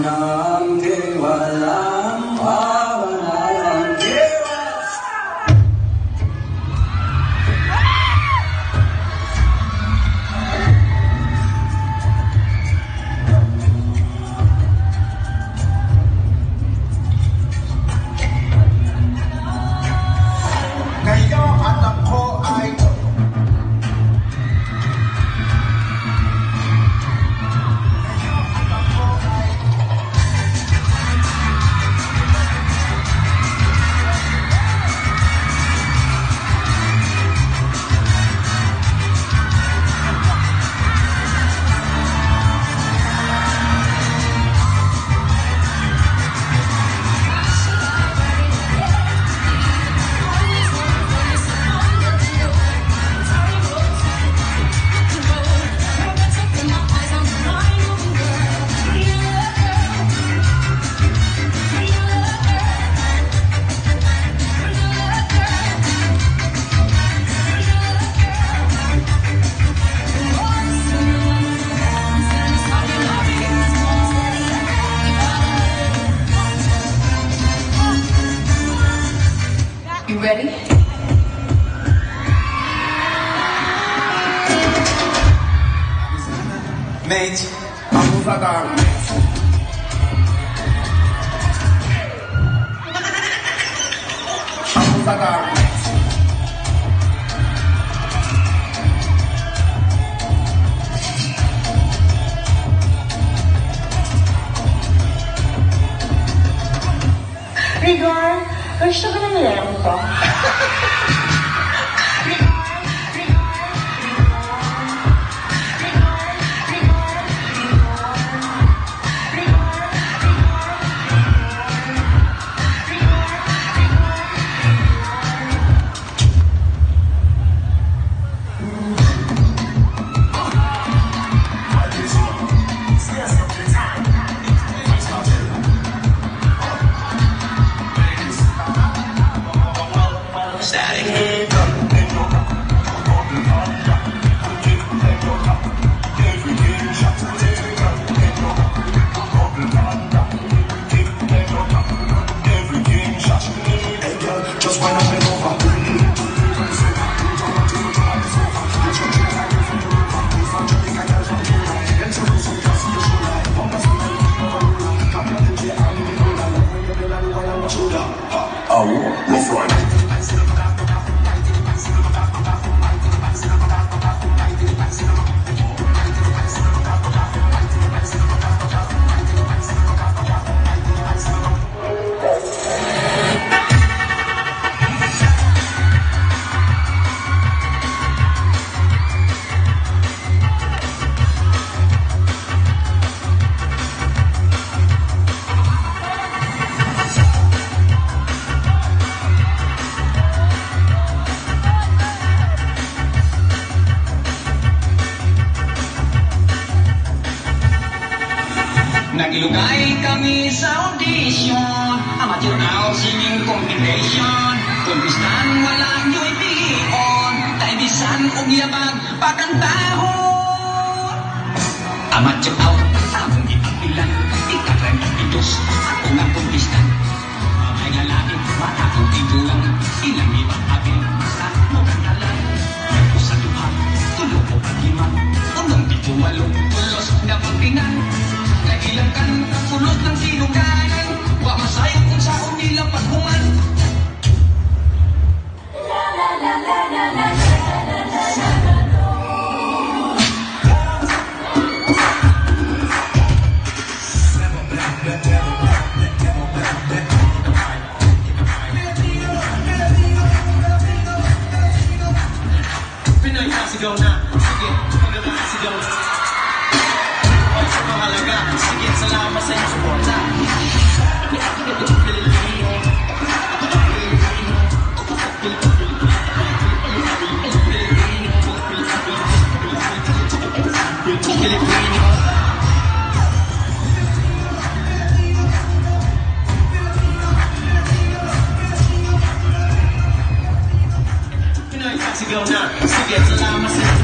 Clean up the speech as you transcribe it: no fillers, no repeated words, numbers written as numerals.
Nanti walang pamanang diwas. Ngayon anak ko ay You ready? Mate, ako sa tao. Ako sa tao. Rigor, gusto ko ng lemon ko. Rough Rider. Nagilugay kami sa audition, amateur now singing competition. Kumpistan wala nyo'y pion, kaibisan o giyabag pakantahon. Amateur out, among ipapilan, ikaran ipidos, ako nga kumpistan. May lalaki, matakong tigulang, ilang ibang abil, sa mukantalan. Sa duha, tulog o pag-lima, unong tituwalo, tulos na pagkinan. Ilang kanta, pulot ng sinuganan, wa masayot kung sa umilang paghuman. Pinoy pasigaw na, sige, pagkakang sigaw na. Mahalaga, sige, salamat sa iyong suporta. Pinoy pasigaw na, sige, salamat sa iyong